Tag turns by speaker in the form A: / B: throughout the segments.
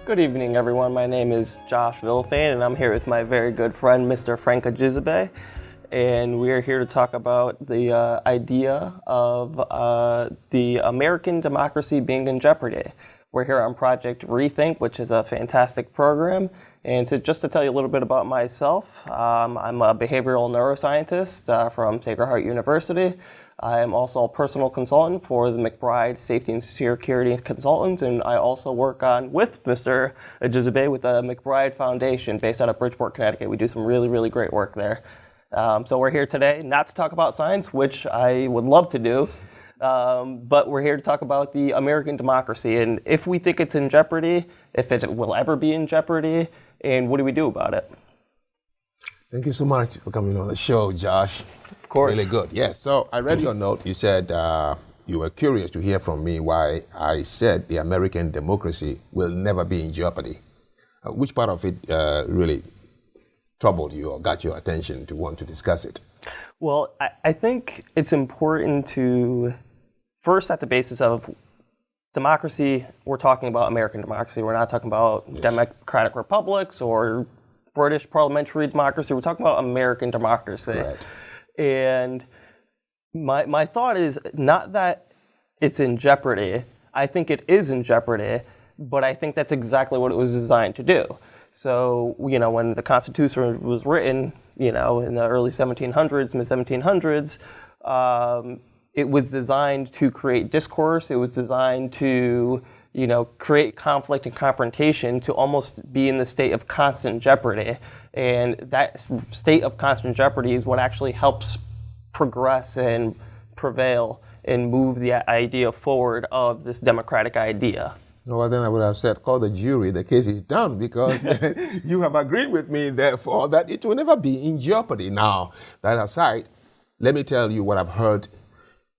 A: Good evening, everyone. My name is Josh Villafane, and I'm here with my very good friend, Mr. Franck Zanu, and we are here to talk about the idea of the American democracy being in jeopardy. We're here on Project Rethink, which is a fantastic program, and just to tell you a little bit about myself, I'm a behavioral neuroscientist from Sacred Heart University. I am also a personal consultant for the McBride Safety and Security Consultants, and I also work with Mr. Zanu with the McBride Foundation based out of Bridgeport, Connecticut. We do some really, really great work there. So we're here today not to talk about science, which I would love to do, but we're here to talk about the American democracy and if we think it's in jeopardy, if it will ever be in jeopardy, and what do we do about it?
B: Thank you so much for coming on the show, Josh.
A: Of course.
B: Really good. Yes. So I read your note. You said you were curious to hear from me why I said the American democracy will never be in jeopardy. Which part of it really troubled you or got your attention to want to discuss it?
A: Well, I think it's important to first at the basis of democracy, we're talking about American democracy. We're not talking about democratic republics or British parliamentary democracy. We're talking about American democracy.
B: Right.
A: And my thought is not that it's in jeopardy. I think it is in jeopardy, but I think that's exactly what it was designed to do. So, when the Constitution was written, in the early 1700s, mid-1700s, it was designed to create discourse. It was designed to create conflict and confrontation, to almost be in the state of constant jeopardy. And that state of constant jeopardy is what actually helps progress and prevail and move the idea forward of this democratic idea.
B: Well, then I would have said, call the jury, the case is done, because you have agreed with me, therefore, that it will never be in jeopardy. Now, that aside, let me tell you what I've heard.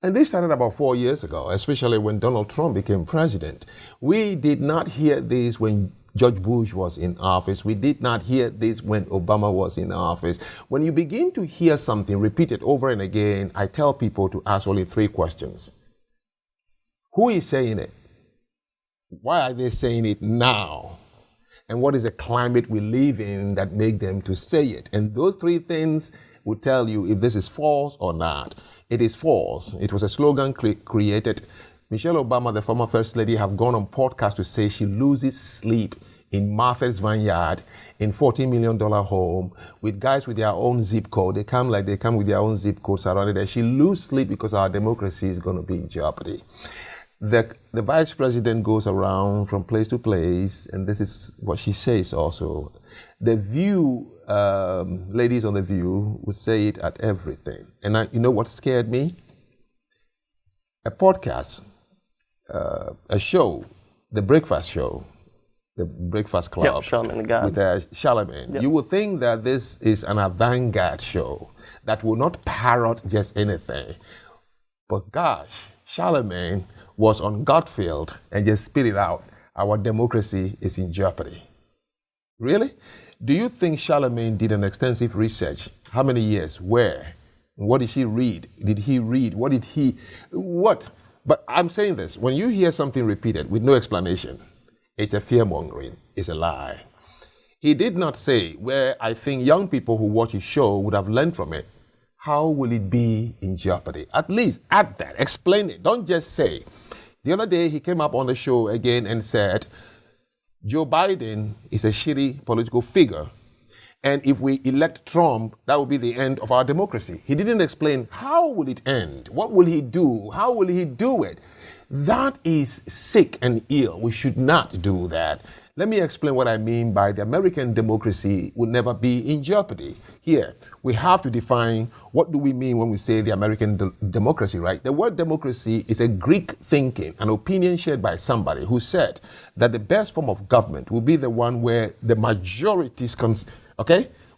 B: And this started about 4 years ago, especially when Donald Trump became president. We did not hear this when George Bush was in office. We did not hear this when Obama was in office. When you begin to hear something repeated over and again, I tell people to ask only 3 questions. Who is saying it? Why are they saying it now? And what is the climate we live in that make them to say it? And those 3 things will tell you if this is false or not. It is false. It was a slogan created. Michelle Obama, the former First Lady, have gone on podcast to say she loses sleep in Martha's Vineyard in $14 million home with guys with their own zip code. They come with their own zip code surrounded there. She loses sleep because our democracy is going to be in jeopardy. The vice president goes around from place to place, and this is what she says also. The View, ladies on The View, would say it at everything. And you know what scared me? A podcast, a show, The Breakfast Show, The Breakfast Club.
A: Yep, Charlamagne the God.
B: With Charlamagne. Yep. You would think that this is an avant-garde show that will not parrot just anything. But gosh, Charlamagne was on Godfield and just spit it out. Our democracy is in jeopardy. Really? Do you think Charlamagne did an extensive research? How many years? Where? What did she read? Did he read? What? But I'm saying this, when you hear something repeated with no explanation, it's a fearmongering, it's a lie. He did not say, where I think young people who watch his show would have learned from it, how will it be in jeopardy? At least add that, explain it, don't just say. The other day, he came up on the show again and said, Joe Biden is a shitty political figure. And if we elect Trump, that will be the end of our democracy. He didn't explain how will it end? What will he do? How will he do it? That is sick and ill. We should not do that. Let me explain what I mean by the American democracy will never be in jeopardy. Here, we have to define what do we mean when we say the American democracy, right? The word democracy is a Greek thinking, an opinion shared by somebody who said that the best form of government will be the one where the majorities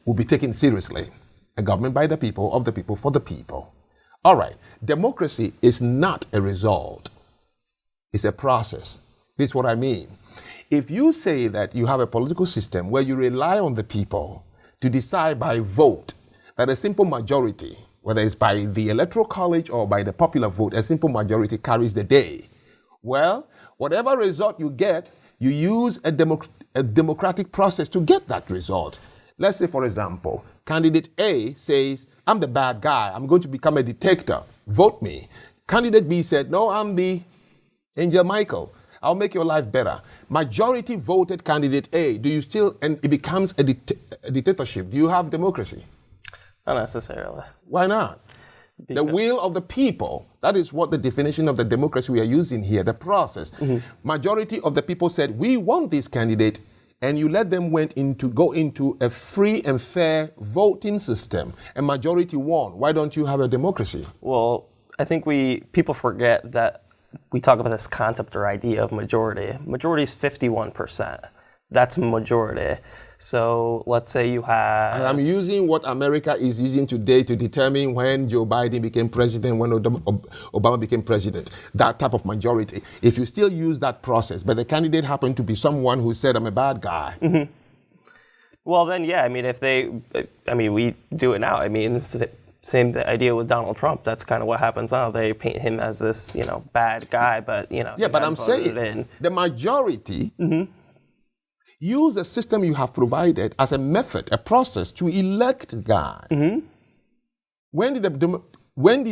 B: will be taken seriously. A government by the people, of the people, for the people. All right, democracy is not a result. It's a process. This is what I mean. If you say that you have a political system where you rely on the people to decide by vote that a simple majority, whether it's by the electoral college or by the popular vote, a simple majority carries the day. Well, whatever result you get, you use a a democratic process to get that result. Let's say, for example, candidate A says, I'm the bad guy. I'm going to become a dictator. Vote me. Candidate B said, no, I'm the Angel Michael. I'll make your life better. Majority voted candidate A. Do you still, and it becomes a dictatorship. Do you have democracy?
A: Not necessarily.
B: Why not? The will of the people. That is what the definition of the democracy we are using here, the process. Majority of the people said, we want this candidate, and you let them go into a free and fair voting system. A majority won. Why don't you have a democracy?
A: Well, I think people forget that we talk about this concept or idea of majority. Majority is 51%. That's majority. So let's say you have...
B: I'm using what America is using today to determine when Joe Biden became president, when Obama became president, that type of majority. If you still use that process, but the candidate happened to be someone who said, I'm a bad guy.
A: Well, then, yeah, we do it now. I mean, it's the same idea with Donald Trump. That's kind of what happens now. They paint him as this, bad guy, but,
B: Yeah, but I'm saying the majority... use a system you have provided as a method, a process to elect a guy. When did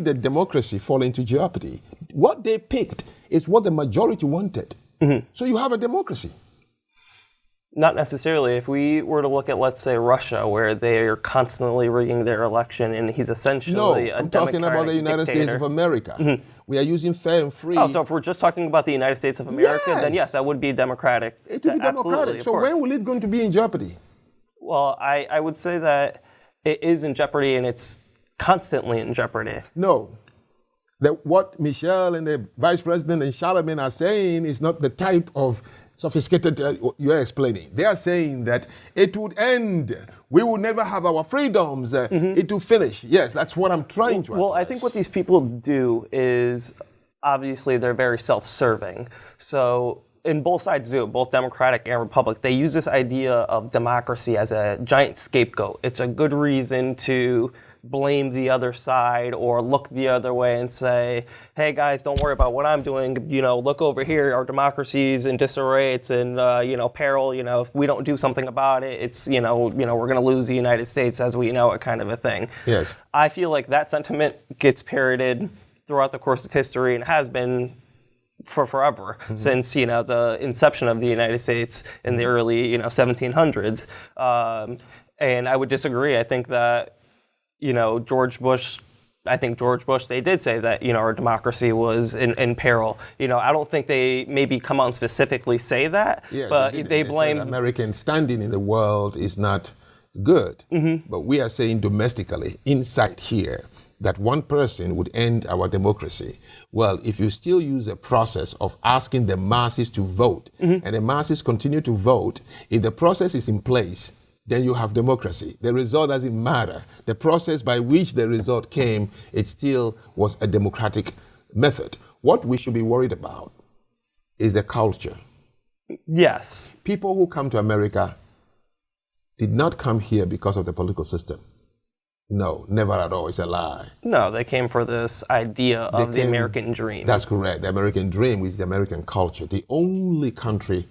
B: the democracy fall into jeopardy? What they picked is what the majority wanted. So you have a democracy.
A: Not necessarily. If we were to look at, let's say, Russia, where they are constantly rigging their election, and he's essentially
B: I'm talking about the United States of America. We are using fair and free.
A: Oh, so if we're just talking about the United States of America, then yes, that would be democratic.
B: It would be democratic. So when will it going to be in jeopardy?
A: Well, I would say that it is in jeopardy, and it's constantly in jeopardy.
B: No. What Michelle and the Vice President and Charlemagne are saying is not the type of sophisticated you are explaining. They are saying that it would end. We will never have our freedoms. It will finish. Yes, that's what I'm trying to address.
A: Well, I think what these people do is, obviously, they're very self-serving. So, and both sides do it, both Democratic and Republican. They use this idea of democracy as a giant scapegoat. It's a good reason to blame the other side or look the other way and say, hey guys, don't worry about what I'm doing. Look over here. Our democracy is in disarray. It's in, peril. If we don't do something about it, it's, we're going to lose the United States as we know it, kind of a thing.
B: Yes.
A: I feel like that sentiment gets parroted throughout the course of history and has been for forever, since, the inception of the United States in the early, 1700s. And I would disagree. I think that, George Bush, they did say that, our democracy was in peril. I don't think they maybe come out and specifically say that, but they blame...
B: American standing in the world is not good. But we are saying domestically, inside here, that one person would end our democracy. Well, if you still use a process of asking the masses to vote, and the masses continue to vote, if the process is in place, then you have democracy. The result doesn't matter. The process by which the result came, it still was a democratic method. What we should be worried about is the culture.
A: Yes.
B: People who come to America did not come here because of the political system. No, never at all. It's a lie.
A: No, they came for this idea of the American dream.
B: That's correct. The American dream is the American culture. The only country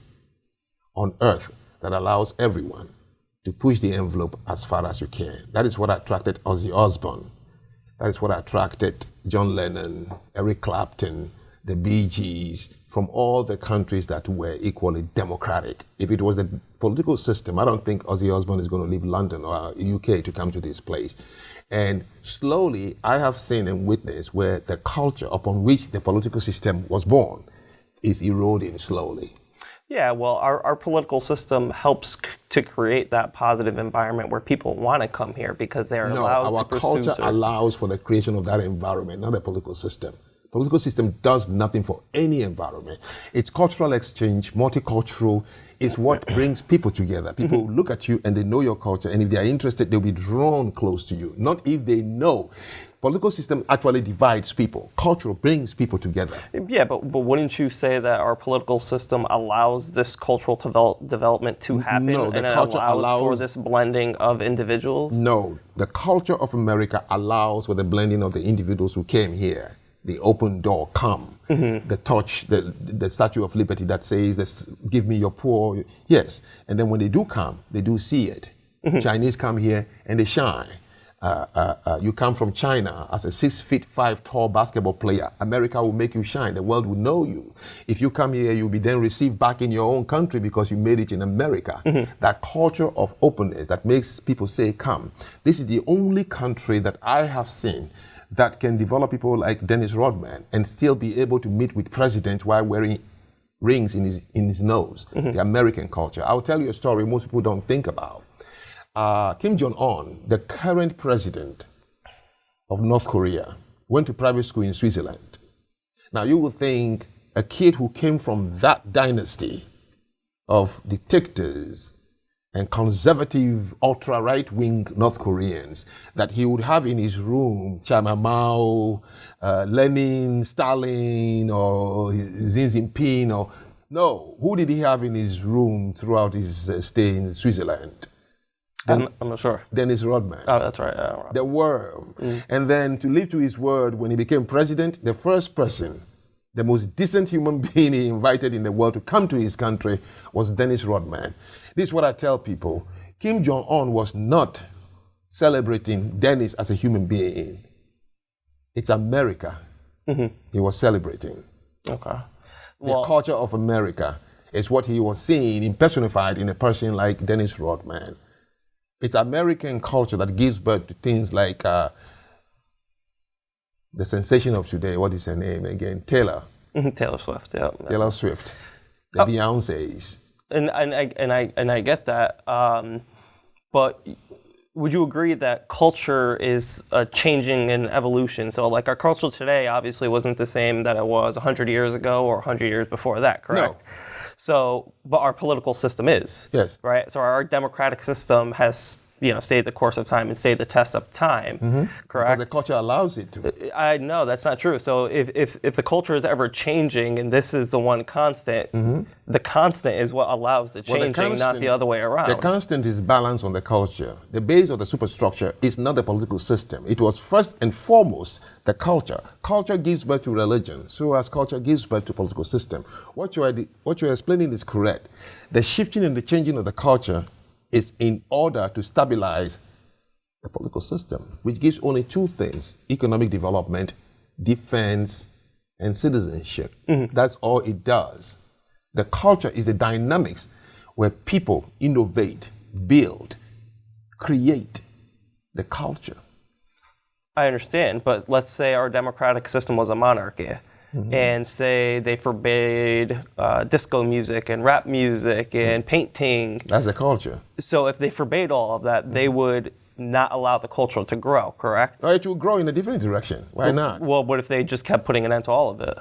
B: on earth that allows everyone to push the envelope as far as you can. That is what attracted Ozzy Osbourne. That is what attracted John Lennon, Eric Clapton, the Bee Gees, from all the countries that were equally democratic. If it was the political system, I don't think Ozzy Osbourne is going to leave London or UK to come to this place. And slowly, I have seen and witnessed where the culture upon which the political system was born is eroding slowly.
A: Yeah, well, our political system helps to create that positive environment where people want to come here because they're allowed to pursue.
B: Our culture allows for the creation of that environment, not the political system. Political system does nothing for any environment. It's cultural exchange, multicultural, is what brings people together. People look at you and they know your culture, and if they are interested, they'll be drawn close to you. Not if they know. Political system actually divides people. Culture brings people together.
A: Yeah, but wouldn't you say that our political system allows this cultural development to happen?
B: No, the
A: and
B: culture
A: allows for this blending of individuals?
B: No, the culture of America allows for the blending of the individuals who came here. the open door, come. The touch, the Statue of Liberty that says, give me your poor. Yes. And then when they do come, they do see it. Chinese come here and they shine. You come from China as a 6'5" tall basketball player. America will make you shine. The world will know you. If you come here, you'll be then received back in your own country because you made it in America. That culture of openness that makes people say, come. This is the only country that I have seen that can develop people like Dennis Rodman and still be able to meet with presidents while wearing rings in his nose. The American culture. I'll tell you a story most people don't think about. Kim Jong-un, the current president of North Korea, went to private school in Switzerland. Now you would think a kid who came from that dynasty of dictators and conservative ultra-right-wing North Koreans, that he would have in his room Chairman Mao, Lenin, Stalin, or Xi Jinping. No, who did he have in his room throughout his stay in Switzerland?
A: I'm not sure.
B: Dennis Rodman.
A: Oh, that's right.
B: The worm. And then to live to his word, when he became president, the first person, the most decent human being he invited in the world to come to his country was Dennis Rodman. This is what I tell people. Kim Jong-un was not celebrating Dennis as a human being. It's America he was celebrating.
A: Okay.
B: The culture of America is what he was seeing impersonified in a person like Dennis Rodman. It's American culture that gives birth to things like the sensation of today. What is her name again? Taylor.
A: Taylor Swift. Yeah.
B: Taylor Swift. The Beyoncés.
A: And I get that. But would you agree that culture is changing in evolution? So like our culture today obviously wasn't the same that it was 100 years ago or 100 years before that, correct?
B: No.
A: So, but our political system is.
B: Yes.
A: Right? So our democratic system has, stayed the course of time and stayed the test of time, correct?
B: But the culture allows it to.
A: I know, that's not true. So if the culture is ever changing and this is the one constant, the constant is what allows the changing, not the other way around.
B: The constant is balance on the culture. The base of the superstructure is not the political system. It was first and foremost the culture. Culture gives birth to religion, so as culture gives birth to political system. What you're explaining is correct. The shifting and the changing of the culture is in order to stabilize the political system, which gives only two things: economic development, defense, and citizenship. That's all it does. The culture is the dynamics where people innovate, build, create the culture.
A: I understand, but let's say our democratic system was a monarchy. And say they forbade disco music and rap music and painting.
B: That's the culture.
A: So if they forbade all of that, they would not allow the culture to grow, correct?
B: It will grow in a different direction. Why not?
A: Well, what if they just kept putting an end to all of it?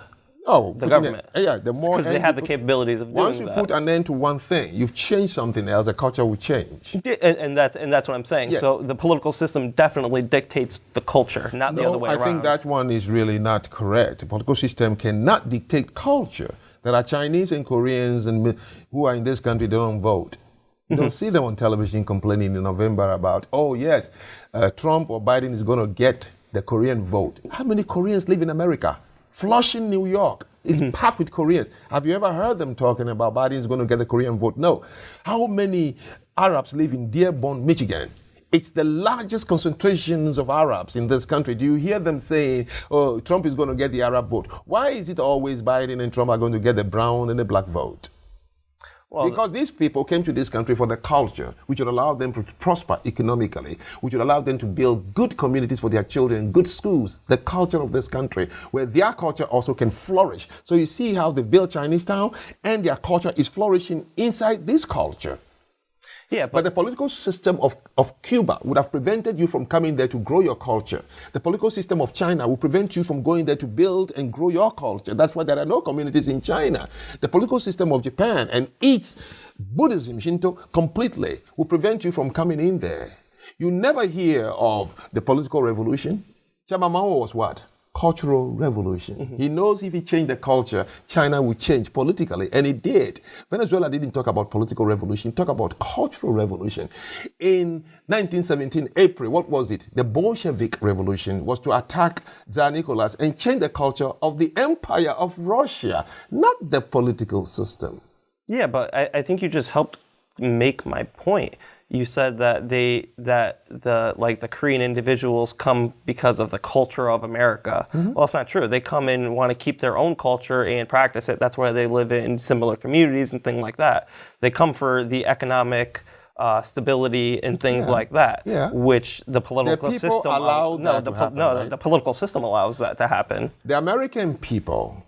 B: Oh,
A: the government.
B: The more
A: because they have the capabilities of doing that.
B: Once you put an end to one thing, you've changed something else. The culture will change.
A: And that's what I'm saying.
B: Yes.
A: So the political system definitely dictates the culture, not the other way around.
B: I think that one is really not correct. The political system cannot dictate culture. There are Chinese and Koreans who are in this country, they don't vote. You don't see them on television complaining in November about, Trump or Biden is going to get the Korean vote. How many Koreans live in America? Flushing, New York is packed with Koreans. Have you ever heard them talking about Biden is going to get the Korean vote? No. How many Arabs live in Dearborn, Michigan? It's the largest concentrations of Arabs in this country. Do you hear them saying, Trump is going to get the Arab vote? Why is it always Biden and Trump are going to get the brown and the black vote? Well, because these people came to this country for the culture, which would allow them to prosper economically, which would allow them to build good communities for their children, good schools, the culture of this country, where their culture also can flourish. So you see how they built Chinatown, and their culture is flourishing inside this culture. Yeah, but the political system of Cuba would have prevented you from coming there to grow your culture. The political system of China will prevent you from going there to build and grow your culture. That's why there are no communities in China. The political system of Japan and its Buddhism, Shinto, completely will prevent you from coming in there. You never hear of the political revolution. Chairman Mao was what? cultural revolution. He knows if he changed the culture, China would change politically, and it did. Venezuela didn't talk about political revolution, talk about cultural revolution. In 1917, April, what was it? The Bolshevik Revolution was to attack Tsar Nicholas and change the culture of the Empire of Russia, not the political system.
A: Yeah, but I think you just helped make my point. You said that the Korean individuals come because of the culture of America. Well, it's not true. They come in and want to keep their own culture and practice it. That's why they live in similar communities and things like that. They come for the economic stability and things like that, which the political system the political system allows that to happen.
B: The American people,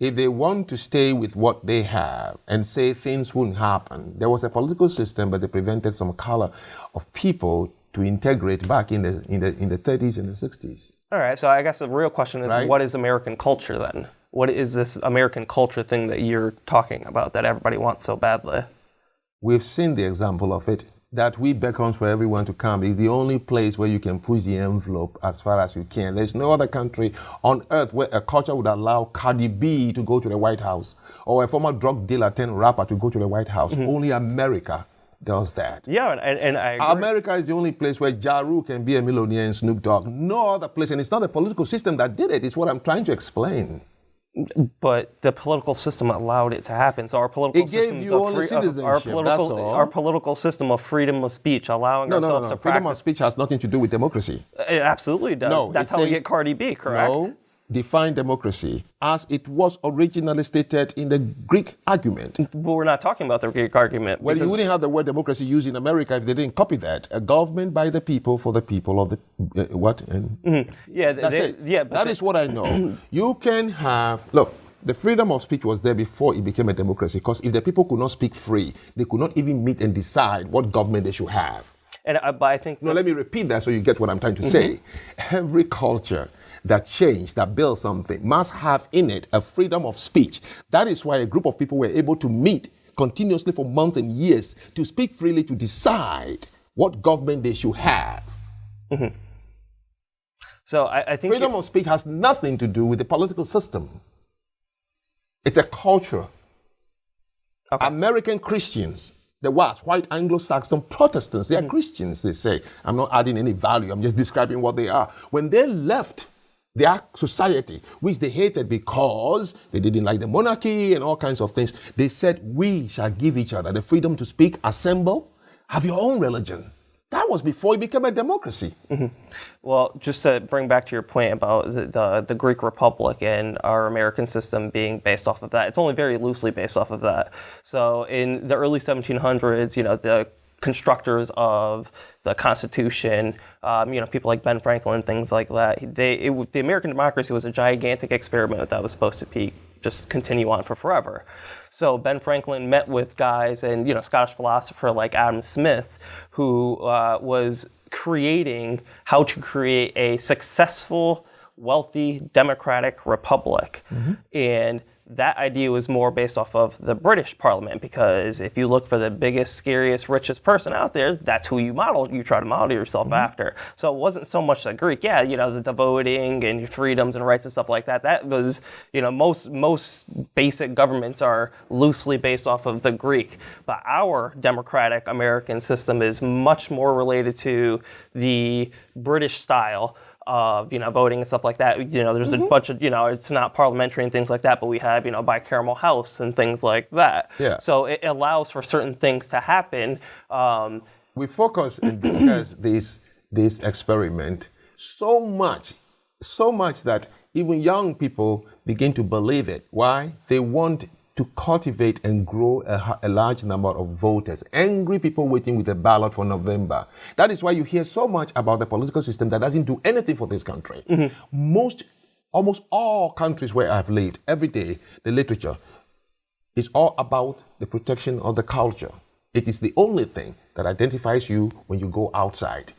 B: if they want to stay with what they have and say things wouldn't happen, there was a political system, but they prevented some color of people to integrate back in the 30s and the 60s.
A: All right, so I guess the real question is, What is American culture then? What is this American culture thing that you're talking about that everybody wants so badly?
B: We've seen the example of it. That we beckons for everyone to come is the only place where you can push the envelope as far as you can. There's no other country on earth where a culture would allow Cardi B to go to the White House or a former drug dealer turned rapper to go to the White House. Only America does that.
A: Yeah, and I agree.
B: America is the only place where Ja Rule can be a millionaire and Snoop Dogg. No other place, and it's not the political system that did it. It's what I'm trying to explain.
A: But the political system allowed it to happen. So our political our political system of freedom of speech, allowing ourselves to practice.
B: Freedom of speech has nothing to do with democracy.
A: It absolutely does. No, that's how we get Cardi B, correct?
B: No, define democracy as it was originally stated in the Greek argument.
A: But we're not talking about the Greek argument.
B: Well, you wouldn't have the word democracy used in America if they didn't copy that. A government by the people, for the people of the what? And
A: yeah,
B: that's it.
A: Yeah,
B: that is what I know. You can have, look, the freedom of speech was there before it became a democracy, because if the people could not speak free, they could not even meet and decide what government they should have.
A: And but I think...
B: No, let me repeat that so you get what I'm trying to say. Every culture that change, that builds something, must have in it a freedom of speech. That is why a group of people were able to meet continuously for months and years to speak freely, to decide what government they should have.
A: So I think
B: freedom of speech has nothing to do with the political system. It's a culture. Okay. American Christians, the white Anglo-Saxon Protestants, they are Christians, they say. I'm not adding any value, I'm just describing what they are. When they left their society, which they hated because they didn't like the monarchy and all kinds of things, they said, we shall give each other the freedom to speak, assemble, have your own religion. That was before it became a democracy.
A: Well, just to bring back to your point about the Greek Republic and our American system being based off of that, it's only very loosely based off of that. So in the early 1700s, the constructors of the Constitution, people like Ben Franklin, things like that. The American democracy was a gigantic experiment that was supposed to just continue on for forever. So Ben Franklin met with guys and Scottish philosopher like Adam Smith, who was creating how to create a successful, wealthy, democratic republic, and that idea was more based off of the British Parliament, because if you look for the biggest, scariest, richest person out there, that's who you try to model yourself after. So it wasn't so much the Greek. Yeah, the voting and freedoms and rights and stuff like that. That was, most basic governments are loosely based off of the Greek. But our democratic American system is much more related to the British style of voting and stuff like that. There's a bunch of it's not parliamentary and things like that, but we have bicameral House and things like that.
B: Yeah.
A: So it allows for certain things to happen.
B: We focus and discuss this experiment so much that even young people begin to believe it. Why? They want to cultivate and grow a large number of voters, angry people waiting with a ballot for November. That is why you hear so much about the political system that doesn't do anything for this country. Almost all countries where I've lived, every day, the literature is all about the protection of the culture. It is the only thing that identifies you when you go outside,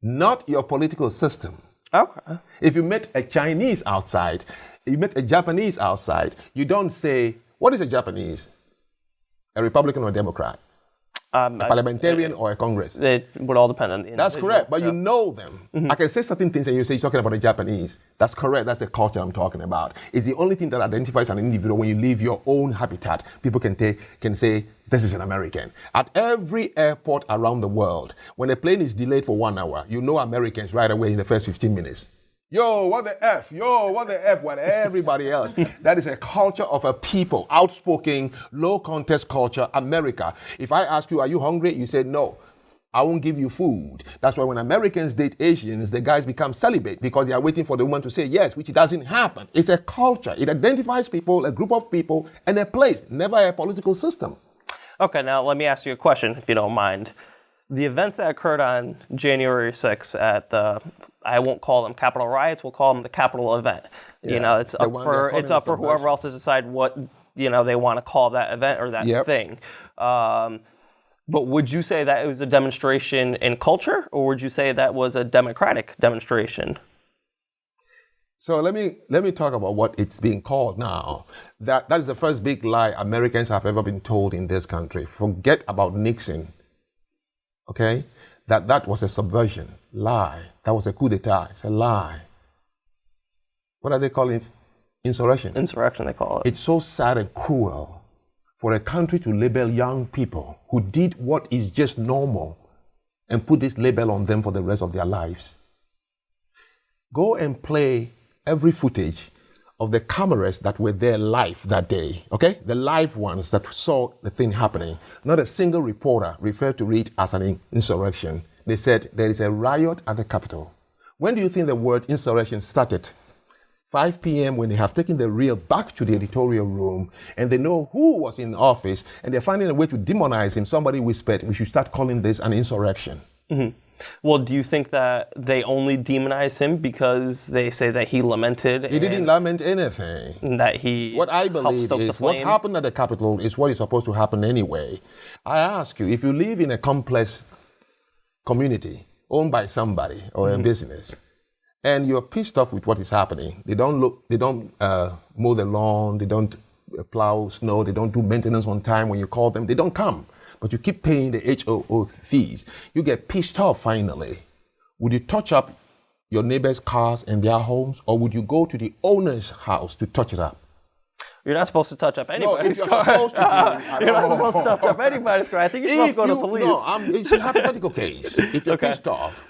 B: not your political system.
A: Okay.
B: If you met a Chinese outside, you met a Japanese outside, you don't say, what is a Japanese? A Republican or a Democrat? A parliamentarian or a Congress?
A: It would all depend on the individual.
B: That's correct, but you know them. I can say certain things and you say you're talking about the Japanese. That's correct, that's the culture I'm talking about. It's the only thing that identifies an individual when you leave your own habitat. People can say, this is an American. At every airport around the world, when a plane is delayed for 1 hour, you know Americans right away in the first 15 minutes. Yo, what the F? Yo, what the F? What everybody else. That is a culture of a people, outspoken, low contest culture, America. If I ask you, are you hungry? You say, no, I won't give you food. That's why when Americans date Asians, the guys become celibate because they are waiting for the woman to say yes, which doesn't happen. It's a culture. It identifies people, a group of people, and a place, never a political system.
A: Okay, now let me ask you a question, if you don't mind. The events that occurred on January 6th at the, I won't call them Capitol riots, we'll call them the Capitol event. Yeah. You know, it's up for whoever else to decide what, you know, they want to call that event or that thing. But would you say that it was a demonstration in culture, or would you say that was a democratic demonstration?
B: So let me talk about what it's being called now. That is the first big lie Americans have ever been told in this country. Forget about Nixon. Okay? That was a subversion. Lie. That was a coup d'etat. It's a lie. What are they calling it? Insurrection.
A: Insurrection, they call it.
B: It's so sad and cruel for a country to label young people who did what is just normal and put this label on them for the rest of their lives. Go and play every footage of the cameras that were there live that day, okay? The live ones that saw the thing happening. Not a single reporter referred to it as an insurrection. They said there is a riot at the Capitol. When do you think the word insurrection started? 5 p.m. when they have taken the reel back to the editorial room and they know who was in office and they're finding a way to demonize him. Somebody whispered, we should start calling this an insurrection.
A: Mm-hmm. Well, do you think that they only demonize him because they say that he lamented?
B: He didn't lament anything.
A: And that he
B: What I believe is what happened at the Capitol is what is supposed to happen anyway. I ask you, if you live in a complex community owned by somebody or a business, and you're pissed off with what is happening, they don't mow the lawn, they don't plow snow, they don't do maintenance on time when you call them, they don't come. But you keep paying the HOO fees. You get pissed off finally. Would you touch up your neighbors' cars and their homes, or would you go to the owner's house to touch it up?
A: You're not supposed to touch up anybody's car.
B: You're
A: not supposed to touch up anybody's car. I think you're supposed to go to the police.
B: No, it's a hypothetical case. If you're pissed off,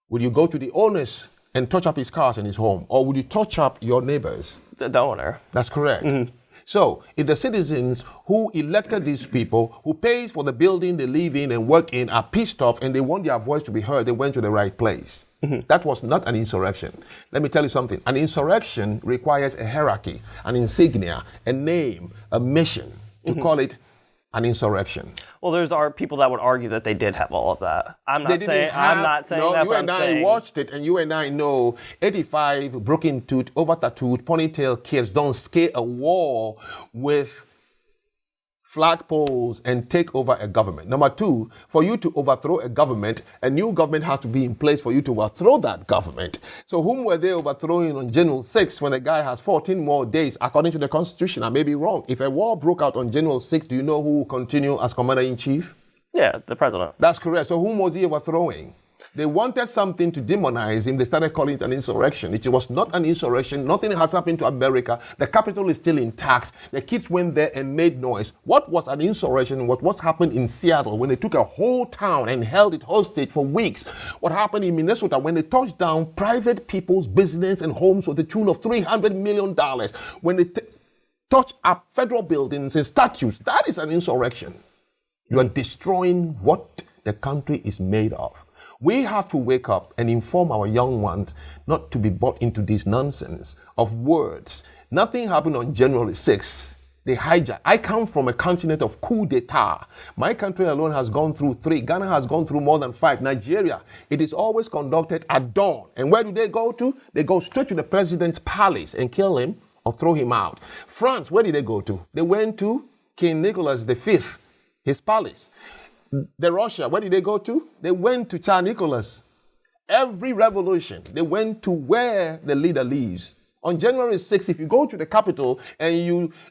B: would you go to the owner's and touch up his cars and his home, or would you touch up your neighbors?
A: The owner.
B: That's correct. Mm-hmm. So, if the citizens who elected these people, who pays for the building they live in and work in, are pissed off and they want their voice to be heard, they went to the right place. Mm-hmm. That was not an insurrection. Let me tell you something. An insurrection requires a hierarchy, an insignia, a name, a mission to call it an insurrection.
A: Well, there are people that would argue that they did have all of that. I'm not saying that.
B: You and I watched it, and you and I know 85 broken tooth, over tattooed, ponytail kids don't scale a wall with flagpoles and take over a government. Number two, for you to overthrow a government, a new government has to be in place for you to overthrow that government. So whom were they overthrowing on January 6th when a guy has 14 more days, according to the Constitution? I may be wrong. If a war broke out on January 6th, do you know who will continue as commander-in-chief?
A: Yeah, the president.
B: That's correct. So whom was he overthrowing? They wanted something to demonize him. They started calling it an insurrection. It was not an insurrection. Nothing has happened to America. The Capitol is still intact. The kids went there and made noise. What was an insurrection? What happened in Seattle when they took a whole town and held it hostage for weeks? What happened in Minnesota when they touched down private people's business and homes to the tune of $300 million? When they touch up federal buildings and statues, that is an insurrection. You are destroying what the country is made of. We have to wake up and inform our young ones not to be bought into this nonsense of words. Nothing happened on January 6th. They hijacked. I come from a continent of coup d'etat. My country alone has gone through 3. Ghana has gone through more than 5. Nigeria, it is always conducted at dawn. And where do they go to? They go straight to the president's palace and kill him or throw him out. France, where did they go to? They went to King Nicholas V, his palace. The Russia, where did they go to? They went to Tsar Nicholas. Every revolution, they went to where the leader lives On January 6th, if you go to the Capitol and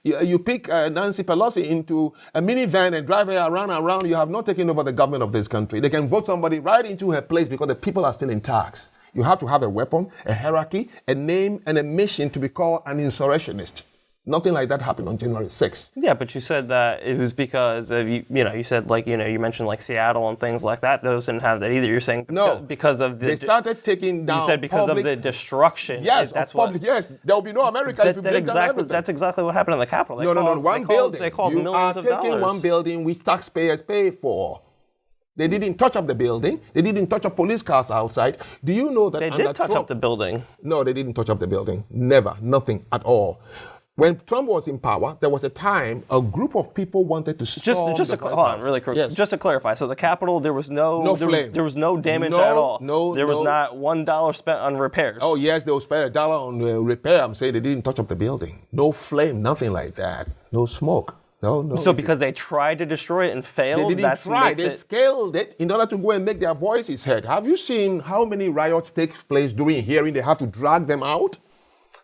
B: you pick Nancy Pelosi into a minivan and drive her around, you have not taken over the government of this country. They can vote somebody right into her place because the people are still intact. You have to have a weapon, a hierarchy, a name, and a mission to be called an insurrectionist. Nothing like that happened on January 6th.
A: Yeah, but you said that it was because of, you said you mentioned like Seattle and things like that. Those didn't have that either. You're saying because of the...
B: They started taking down
A: You said because of the destruction.
B: Yes, that's public. Yes, there will be no America if you break down everything.
A: That's exactly what happened in the Capitol.
B: No. One building.
A: They called
B: you
A: millions of dollars.
B: You are taking one building which taxpayers pay for. They didn't touch up the building. They didn't touch up police cars outside. Do you know that
A: they did touch up the building?
B: No, they didn't touch up the building. Never. Nothing at all. When Trump was in power, there was a time a group of people wanted to storm
A: hold on, really quick.
B: Yes.
A: Just to clarify, so the Capitol, there was no
B: flame.
A: There was no damage at all. There was not $1 spent on repairs.
B: Oh yes, they will spend $1 on repair. I'm saying they didn't touch up the building. No flame, nothing like that. No smoke. No.
A: So because they tried to destroy it and failed,
B: they didn't try. They scaled it in order to go and make their voices heard. Have you seen how many riots take place during hearing? They have to drag them out.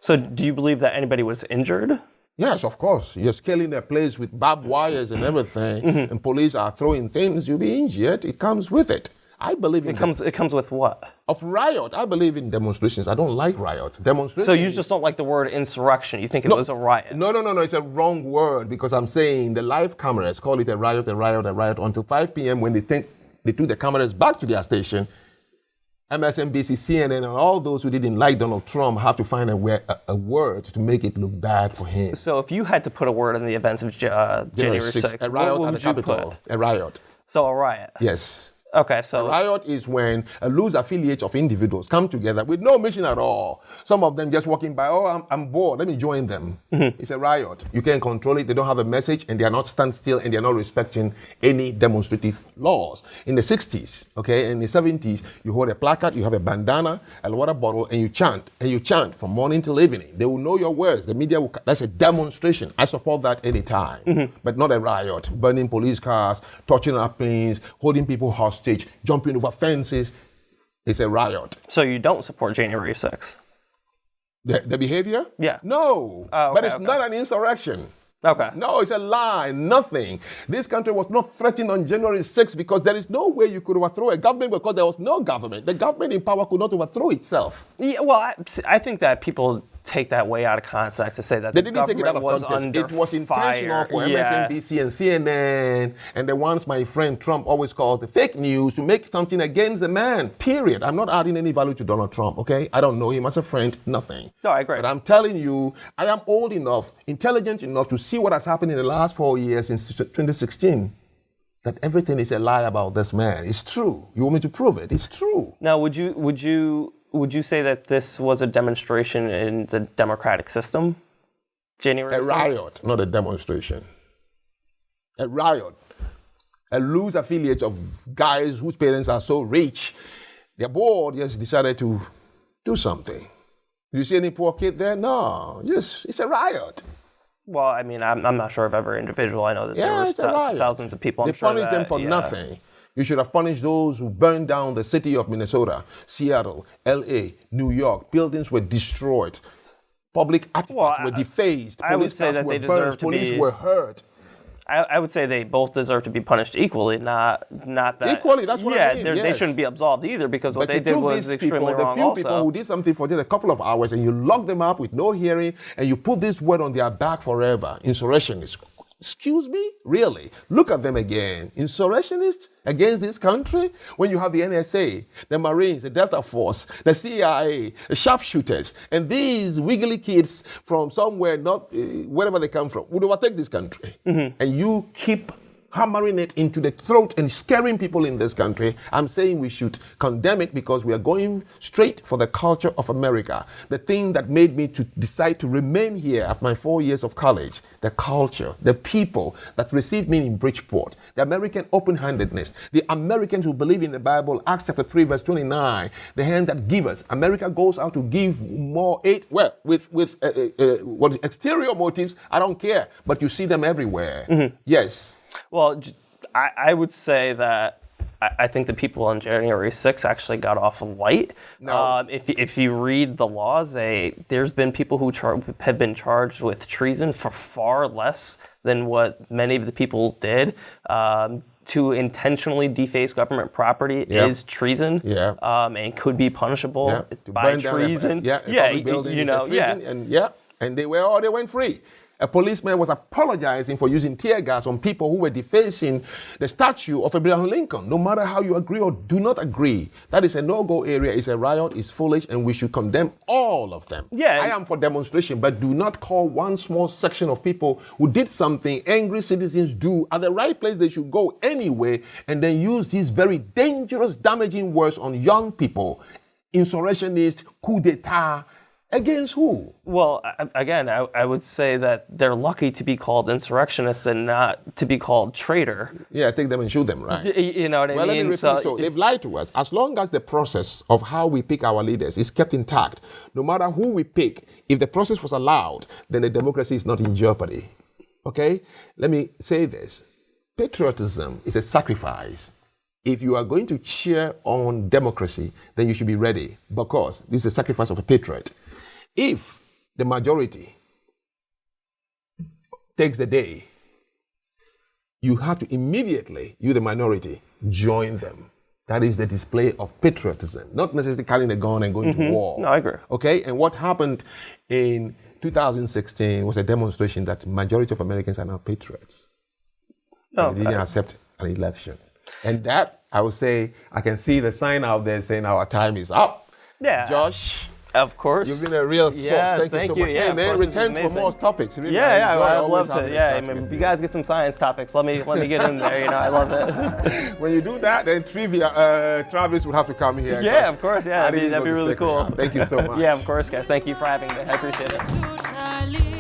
A: So do you believe that anybody was injured?
B: Yes, of course. You're scaling a place with barbed wires and everything, and police are throwing things. You'll be injured. It comes with it. I believe in
A: it comes with what?
B: Of riot. I believe in demonstrations. I don't like riots. Demonstrations.
A: So you just don't like the word insurrection. You think it was a riot?
B: No. It's a wrong word because I'm saying the live cameras call it a riot until 5 p.m. when they think they took the cameras back to their station. MSNBC, CNN, and all those who didn't like Donald Trump have to find a word to make it look bad for him.
A: So if you had to put a word on the events of January 6th,
B: a riot
A: what
B: at
A: would
B: the
A: you
B: Capitol.
A: put?
B: A riot.
A: So a riot?
B: Yes.
A: Okay, so...
B: A riot is when a loose affiliate of individuals come together with no mission at all. Some of them just walking by, I'm bored, let me join them. Mm-hmm. It's a riot. You can't control it. They don't have a message, and they are not stand still, and they are not respecting any demonstrative laws. In the 60s, okay, in the 70s, you hold a placard, you have a bandana, a water bottle, and you chant from morning till evening. They will know your words. The media will... That's a demonstration. I support that anytime, but not a riot. Burning police cars, touching up things, holding people hostage, jumping over fences. It's a riot.
A: So you don't support January 6th?
B: The behavior?
A: Yeah.
B: No. But it's not an insurrection.
A: Okay.
B: No, it's a lie. Nothing. This country was not threatened on January 6th because there is no way you could overthrow a government because there was no government. The government in power could not overthrow itself.
A: Yeah, well, I think that people take that way out of context to say that
B: they didn't take it out of context. It was intentional for MSNBC and CNN and the ones my friend Trump always calls the fake news to make something against the man, period. I'm not adding any value to Donald Trump, okay? I don't know him as a friend, nothing.
A: No, I agree.
B: But I'm telling you, I am old enough, intelligent enough to see what has happened in the last 4 years since 2016. That everything is a lie about this man. It's true. You want me to prove it? It's true.
A: Now, would you say that this was a demonstration in the democratic system? January 6th?
B: A riot, not a demonstration. A riot. A loose affiliate of guys whose parents are so rich, their board just decided to do something. Do you see any poor kid there? No. Yes, it's a riot.
A: Well, I mean, I'm not sure of every individual. I know that there was thousands of people.
B: They punished them for nothing. You should have punished those who burned down the city of Minnesota, Seattle, LA, New York. Buildings were destroyed. Public artifacts were defaced.
A: I would say that they deserve to be...
B: Police were hurt.
A: I would say they both deserve to be punished equally, not that...
B: Equally, that's what I mean, yes.
A: They shouldn't be absolved either because what they did was extremely wrong also.
B: The few people who did something for just a couple of hours and you lock them up with no hearing and you put this word on their back forever, insurrectionists. Excuse me? Really? Look at them again. Insurrectionists against this country? When you have the NSA, the Marines, the Delta Force, the CIA, the sharpshooters, and these wiggly kids from somewhere, not wherever they come from, would overtake this country. Mm-hmm. And you keep hammering it into the throat and scaring people in this country. I'm saying we should condemn it because we are going straight for the culture of America. The thing that made me to decide to remain here after my 4 years of college, the culture, the people that received me in Bridgeport, the American open-handedness, the Americans who believe in the Bible, Acts chapter 3, verse 29, the hand that givers. America goes out to give more aid, well, with exterior motives, I don't care, but you see them everywhere. Mm-hmm. Yes.
A: Well, I would say that I think the people on January 6th actually got off light.
B: No.
A: If you read the laws, there's been people who have been charged with treason for far less than what many of the people did. To intentionally deface government property is treason, and could be punishable by treason.
B: And they went free. A policeman was apologizing for using tear gas on people who were defacing the statue of Abraham Lincoln. No matter how you agree or do not agree, that is a no-go area. It's a riot. It's foolish, and we should condemn all of them.
A: Yeah,
B: I am for demonstration, but do not call one small section of people who did something angry citizens do at the right place they should go anyway, and then use these very dangerous, damaging words on young people. Insurrectionist, coup d'etat. Against who?
A: Well, again, I would say that they're lucky to be called insurrectionists and not to be called traitor.
B: Yeah, take them and shoot them, right?
A: You know what I mean?
B: Let me repeat, so they've lied to us. As long as the process of how we pick our leaders is kept intact, no matter who we pick, if the process was allowed, then the democracy is not in jeopardy. Okay? Let me say this. Patriotism is a sacrifice. If you are going to cheer on democracy, then you should be ready, because this is a sacrifice of a patriot. If the majority takes the day, you have to immediately, you the minority, join them. That is the display of patriotism, not necessarily carrying a gun and going to war.
A: No, I agree.
B: Okay, and what happened in 2016 was a demonstration that majority of Americans are now patriots.
A: No,
B: they didn't accept an election. And that, I would say, I can see the sign out there saying our time is up.
A: Yeah.
B: Josh.
A: Of course.
B: You've been a real sport.
A: Yes,
B: thank you so much.
A: Yeah,
B: hey, man, return for more topics. Really,
A: I'd love to. Yeah, I mean, if you guys get some science topics, let me get in there. You know, I love it.
B: When you do that, then trivia, Travis would have to come here.
A: Yeah, of course. Yeah, that'd be really cool.
B: Thank you so much.
A: Yeah, of course, guys. Thank you for having me. I appreciate it.